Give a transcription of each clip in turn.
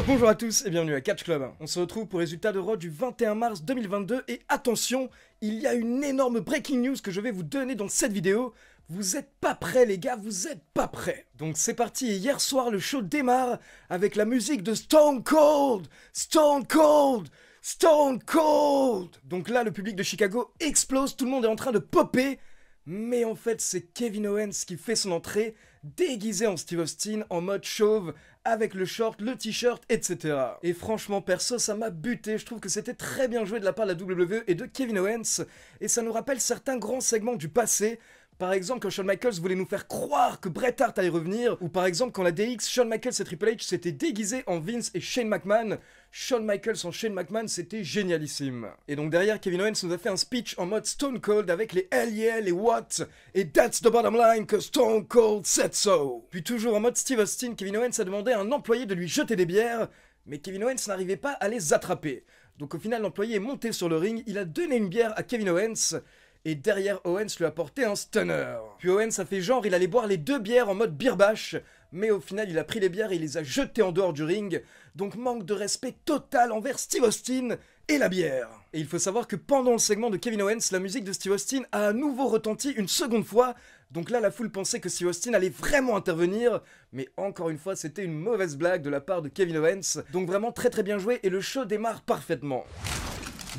Bonjour à tous et bienvenue à Catch Club. On se retrouve pour les résultats de Raw du 21 mars 2022 et attention, il y a une énorme breaking news que je vais vous donner dans cette vidéo. Vous êtes pas prêts les gars, vous êtes pas prêts. Donc c'est parti et hier soir le show démarre avec la musique de Stone Cold. Stone Cold. Stone Cold. Donc là le public de Chicago explose, tout le monde est en train de popper. Mais en fait c'est Kevin Owens qui fait son entrée, déguisé en Steve Austin, en mode chauve, avec le short, le t-shirt, etc. Et franchement perso ça m'a buté, je trouve que c'était très bien joué de la part de la WWE et de Kevin Owens, et ça nous rappelle certains grands segments du passé. Par exemple quand Shawn Michaels voulait nous faire croire que Bret Hart allait revenir, ou par exemple quand la DX, Shawn Michaels et Triple H s'étaient déguisés en Vince et Shane McMahon. Shawn Michaels en Shane McMahon, c'était génialissime. Et donc derrière, Kevin Owens nous a fait un speech en mode Stone Cold avec les Hell yeah, les What, et That's the bottom line que Stone Cold said so. Puis toujours en mode Steve Austin, Kevin Owens a demandé à un employé de lui jeter des bières, mais Kevin Owens n'arrivait pas à les attraper. Donc au final, l'employé est monté sur le ring, il a donné une bière à Kevin Owens, et derrière Owens lui a porté un stunner. Puis Owens a fait genre il allait boire les deux bières en mode beer bash, mais au final il a pris les bières et il les a jetées en dehors du ring, donc manque de respect total envers Steve Austin et la bière. Et il faut savoir que pendant le segment de Kevin Owens, la musique de Steve Austin a à nouveau retenti une seconde fois, donc là la foule pensait que Steve Austin allait vraiment intervenir, mais encore une fois c'était une mauvaise blague de la part de Kevin Owens, donc vraiment très bien joué et le show démarre parfaitement.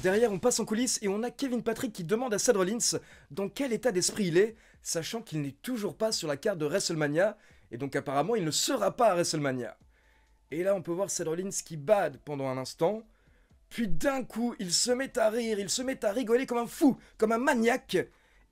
Derrière, on passe en coulisses et on a Kevin Patrick qui demande à Seth Rollins dans quel état d'esprit il est, sachant qu'il n'est toujours pas sur la carte de WrestleMania, et donc apparemment il ne sera pas à WrestleMania. Et là on peut voir Seth Rollins qui bade pendant un instant, puis d'un coup il se met à rire, il se met à rigoler comme un fou, comme un maniaque,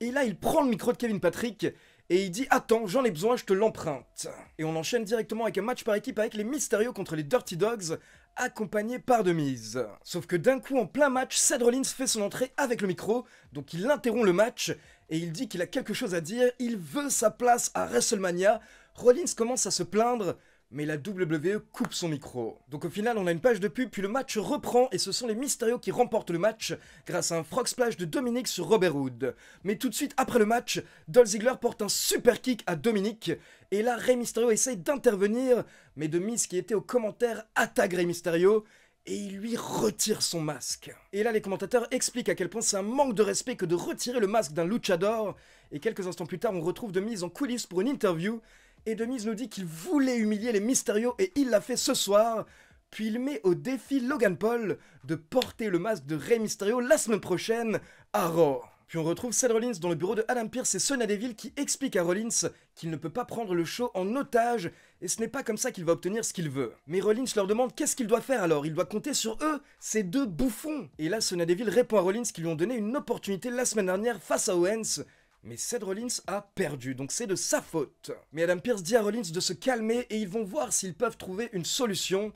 et là il prend le micro de Kevin Patrick et il dit « Attends, j'en ai besoin, je te l'emprunte ». Et on enchaîne directement avec un match par équipe avec les Mysterio contre les Dirty Dogs, accompagné par The Miz. Sauf que d'un coup, en plein match, Seth Rollins fait son entrée avec le micro, donc il interrompt le match, et il dit qu'il a quelque chose à dire, il veut sa place à WrestleMania. Rollins commence à se plaindre, mais la WWE coupe son micro. Donc au final, on a une page de pub, puis le match reprend, et ce sont les Mysterio qui remportent le match, grâce à un frog splash de Dominic sur Robert Roode. Mais tout de suite, après le match, Dolph Ziggler porte un super kick à Dominic, et là, Rey Mysterio essaye d'intervenir, mais The Miz qui était aux commentaires attaque Rey Mysterio, et il lui retire son masque. Et là, les commentateurs expliquent à quel point c'est un manque de respect que de retirer le masque d'un luchador, et quelques instants plus tard, on retrouve The Miz en coulisses pour une interview, et The Miz nous dit qu'il voulait humilier les Mysterio et il l'a fait ce soir. Puis il met au défi Logan Paul de porter le masque de Rey Mysterio la semaine prochaine à Raw. Puis on retrouve Seth Rollins dans le bureau de Adam Pearce et Sonya Deville qui explique à Rollins qu'il ne peut pas prendre le show en otage et ce n'est pas comme ça qu'il va obtenir ce qu'il veut. Mais Rollins leur demande qu'est-ce qu'il doit faire alors, il doit compter sur eux, ces deux bouffons. Et là Sonya Deville répond à Rollins qu'ils lui ont donné une opportunité la semaine dernière face à Owens. Mais Seth Rollins a perdu, donc c'est de sa faute. Mais Adam Pearce dit à Rollins de se calmer et ils vont voir s'ils peuvent trouver une solution.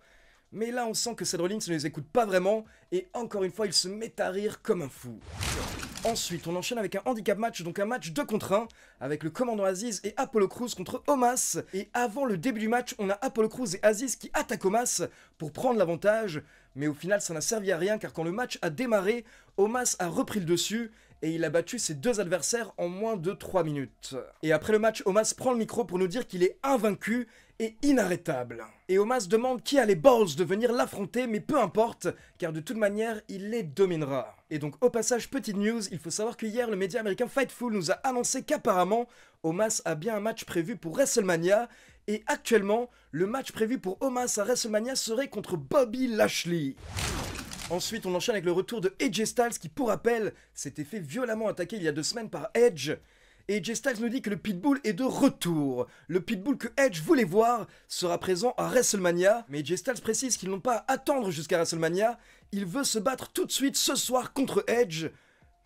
Mais là on sent que Seth Rollins ne les écoute pas vraiment et encore une fois il se met à rire comme un fou. Ensuite on enchaîne avec un handicap match, donc un match 2 contre 1 avec le commandant Aziz et Apollo Crews contre Omos. Et avant le début du match on a Apollo Crews et Aziz qui attaquent Omos pour prendre l'avantage. Mais au final ça n'a servi à rien car quand le match a démarré, Omos a repris le dessus et il a battu ses deux adversaires en moins de 3 minutes. Et après le match, Omos prend le micro pour nous dire qu'il est invaincu et inarrêtable. Et Omos demande qui a les balls de venir l'affronter, mais peu importe, car de toute manière, il les dominera. Et donc au passage, petite news, il faut savoir que hier, le média américain Fightful nous a annoncé qu'apparemment, Omos a bien un match prévu pour WrestleMania, et actuellement, le match prévu pour Omos à WrestleMania serait contre Bobby Lashley. Ensuite, on enchaîne avec le retour de AJ Styles qui, pour rappel, s'était fait violemment attaquer il y a 2 semaines par Edge. Et AJ Styles nous dit que le Pitbull est de retour. Le Pitbull que Edge voulait voir sera présent à WrestleMania. Mais AJ Styles précise qu'ils n'ont pas à attendre jusqu'à WrestleMania. Il veut se battre tout de suite ce soir contre Edge.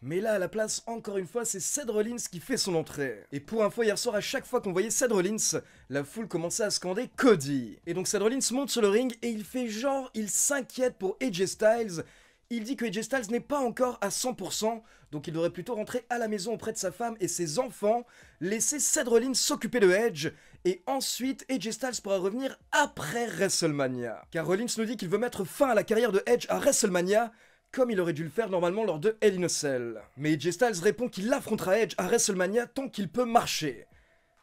Mais là, à la place, encore une fois, c'est Seth Rollins qui fait son entrée. Et pour info, hier soir, à chaque fois qu'on voyait Seth Rollins, la foule commençait à scander Cody. Et donc Seth Rollins monte sur le ring et il fait genre, il s'inquiète pour AJ Styles. Il dit que AJ Styles n'est pas encore à 100%, donc il devrait plutôt rentrer à la maison auprès de sa femme et ses enfants, laisser Seth Rollins s'occuper de Edge, et ensuite AJ Styles pourra revenir après WrestleMania. Car Rollins nous dit qu'il veut mettre fin à la carrière de Edge à WrestleMania, comme il aurait dû le faire normalement lors de Hell in a Cell. Mais AJ Styles répond qu'il affrontera Edge à WrestleMania tant qu'il peut marcher.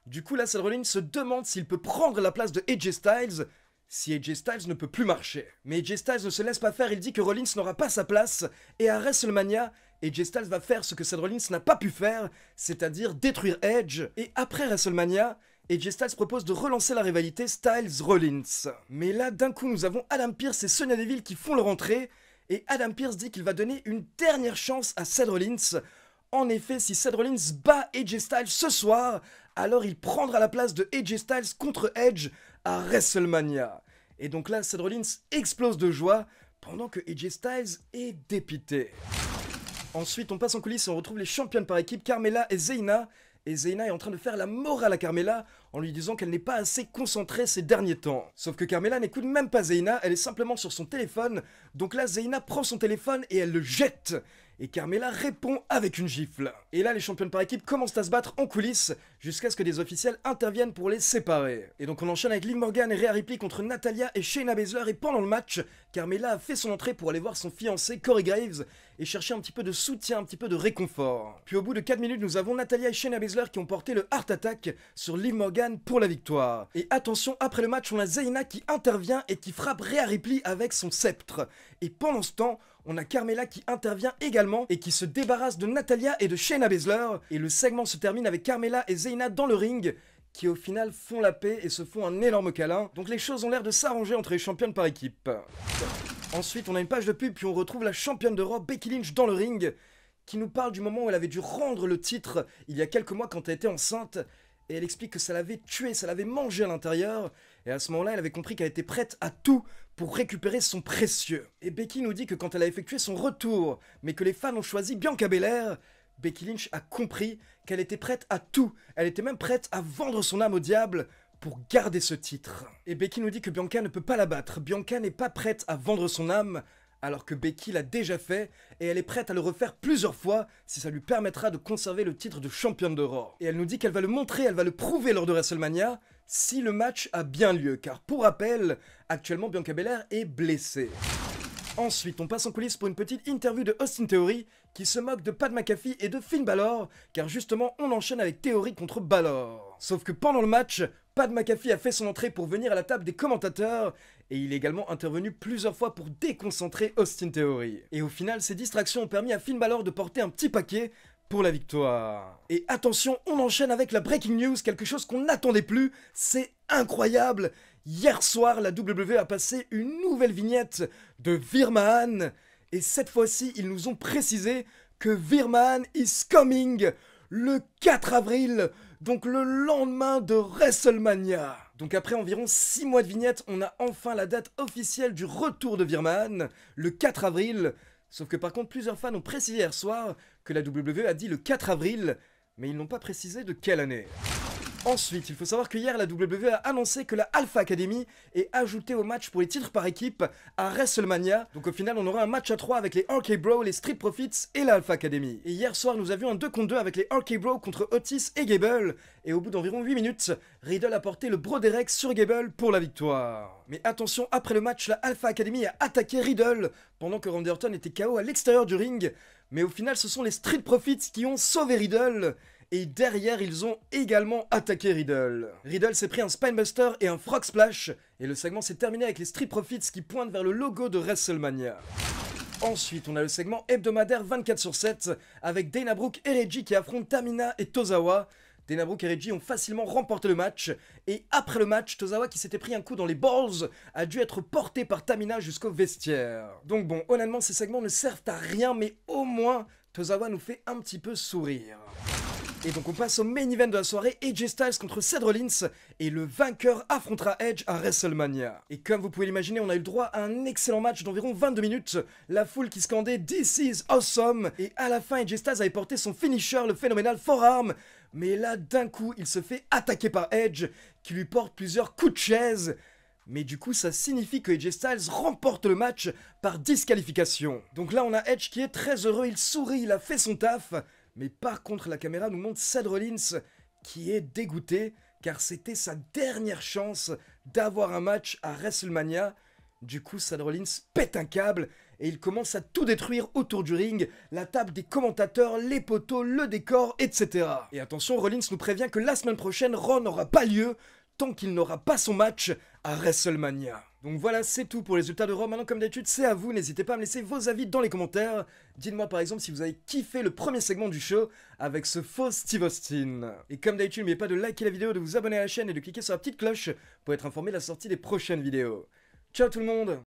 Du coup là, Seth Rollins se demande s'il peut prendre la place de AJ Styles, si AJ Styles ne peut plus marcher. Mais AJ Styles ne se laisse pas faire, il dit que Rollins n'aura pas sa place, et à WrestleMania, AJ Styles va faire ce que Seth Rollins n'a pas pu faire, c'est-à-dire détruire Edge, et après WrestleMania, AJ Styles propose de relancer la rivalité Styles-Rollins. Mais là, d'un coup, nous avons Adam Pearce et Sonya Deville qui font leur entrée, et Adam Pearce dit qu'il va donner une dernière chance à Seth Rollins. En effet, si Seth Rollins bat AJ Styles ce soir, alors il prendra la place de AJ Styles contre Edge à WrestleMania. Et donc là, Seth Rollins explose de joie, pendant que AJ Styles est dépité. Ensuite, on passe en coulisses et on retrouve les championnes par équipe, Carmella et Zayna. Et Zayna est en train de faire la morale à Carmella en lui disant qu'elle n'est pas assez concentrée ces derniers temps. Sauf que Carmella n'écoute même pas Zayna, elle est simplement sur son téléphone. Donc là, Zayna prend son téléphone et elle le jette. Et Carmella répond avec une gifle. Et là, les championnes par équipe commencent à se battre en coulisses jusqu'à ce que des officiels interviennent pour les séparer. Et donc on enchaîne avec Liv Morgan et Rhea Ripley contre Natalya et Shayna Baszler. Et pendant le match, Carmella a fait son entrée pour aller voir son fiancé Corey Graves et chercher un petit peu de soutien, un petit peu de réconfort. Puis au bout de 4 minutes, nous avons Natalya et Shayna Baszler qui ont porté le Heart Attack sur Liv Morgan pour la victoire. Et attention, après le match, on a Zayna qui intervient et qui frappe Rhea Ripley avec son sceptre. Et pendant ce temps, on a Carmella qui intervient également et qui se débarrasse de Natalya et de Shayna Baszler. Et le segment se termine avec Carmella et Zayna dans le ring qui au final font la paix et se font un énorme câlin. Donc les choses ont l'air de s'arranger entre les championnes par équipe. Ensuite, on a une page de pub puis on retrouve la championne de Raw Becky Lynch dans le ring qui nous parle du moment où elle avait dû rendre le titre il y a quelques mois quand elle était enceinte. Et elle explique que ça l'avait tuée, ça l'avait mangée à l'intérieur. Et à ce moment-là, elle avait compris qu'elle était prête à tout pour récupérer son précieux. Et Becky nous dit que quand elle a effectué son retour, mais que les fans ont choisi Bianca Belair, Becky Lynch a compris qu'elle était prête à tout. Elle était même prête à vendre son âme au diable pour garder ce titre. Et Becky nous dit que Bianca ne peut pas la battre. Bianca n'est pas prête à vendre son âme, alors que Becky l'a déjà fait, et elle est prête à le refaire plusieurs fois si ça lui permettra de conserver le titre de championne de Raw. Et elle nous dit qu'elle va le montrer, elle va le prouver lors de WrestleMania, si le match a bien lieu, car pour rappel, actuellement Bianca Belair est blessée. Ensuite, on passe en coulisses pour une petite interview de Austin Theory qui se moque de Pat McAfee et de Finn Balor, car justement on enchaîne avec Theory contre Balor. Sauf que pendant le match, Pat McAfee a fait son entrée pour venir à la table des commentateurs, et il est également intervenu plusieurs fois pour déconcentrer Austin Theory. Et au final, ces distractions ont permis à Finn Balor de porter un petit paquet pour la victoire. Et attention, on enchaîne avec la breaking news, quelque chose qu'on n'attendait plus, c'est incroyable. Hier soir, la WWE a passé une nouvelle vignette de Veer Mahaan, et cette fois-ci, ils nous ont précisé que Veer Mahaan is coming le 4 avril, donc le lendemain de WrestleMania. Donc après environ 6 mois de vignette, on a enfin la date officielle du retour de Veer Mahaan, le 4 avril. Sauf que par contre, plusieurs fans ont précisé hier soir que la WWE a dit le 4 avril, mais ils n'ont pas précisé de quelle année. Ensuite, il faut savoir que hier, la WWE a annoncé que la Alpha Academy est ajoutée au match pour les titres par équipe à WrestleMania. Donc au final, on aura un match à 3 avec les RK Bro, les Street Profits et la Alpha Academy. Et hier soir, nous avions un 2 contre 2 avec les RK Bro contre Otis et Gable. Et au bout d'environ 8 minutes, Riddle a porté le Broderek sur Gable pour la victoire. Mais attention, après le match, la Alpha Academy a attaqué Riddle pendant que Randy Orton était KO à l'extérieur du ring. Mais au final, ce sont les Street Profits qui ont sauvé Riddle. Et derrière, ils ont également attaqué Riddle. Riddle s'est pris un Spinebuster et un Frog Splash, et le segment s'est terminé avec les Street Profits qui pointent vers le logo de WrestleMania. Ensuite, on a le segment hebdomadaire 24/7, avec Dana Brooke et Reggie qui affrontent Tamina et Tozawa. Dana Brooke et Reggie ont facilement remporté le match, et après le match, Tozawa qui s'était pris un coup dans les balls a dû être porté par Tamina jusqu'au vestiaire. Donc bon, honnêtement, ces segments ne servent à rien, mais au moins, Tozawa nous fait un petit peu sourire. Et donc on passe au main event de la soirée, AJ Styles contre Seth Rollins, et le vainqueur affrontera Edge à WrestleMania. Et comme vous pouvez l'imaginer, on a eu le droit à un excellent match d'environ 22 minutes, la foule qui scandait « This is awesome !» Et à la fin, AJ Styles avait porté son finisher, le phénoménal forearm, mais là d'un coup, il se fait attaquer par Edge, qui lui porte plusieurs coups de chaise. Mais du coup, ça signifie que AJ Styles remporte le match par disqualification. Donc là, on a Edge qui est très heureux, il sourit, il a fait son taf. Mais par contre, la caméra nous montre Seth Rollins qui est dégoûté car c'était sa dernière chance d'avoir un match à WrestleMania. Du coup, Seth Rollins pète un câble et il commence à tout détruire autour du ring, la table des commentateurs, les poteaux, le décor, etc. Et attention, Rollins nous prévient que la semaine prochaine, Raw n'aura pas lieu tant qu'il n'aura pas son match à WrestleMania. Donc voilà, c'est tout pour les résultats de Raw. Maintenant, comme d'habitude, c'est à vous. N'hésitez pas à me laisser vos avis dans les commentaires. Dites-moi par exemple si vous avez kiffé le premier segment du show avec ce faux Steve Austin. Et comme d'habitude, n'oubliez pas de liker la vidéo, de vous abonner à la chaîne et de cliquer sur la petite cloche pour être informé de la sortie des prochaines vidéos. Ciao tout le monde!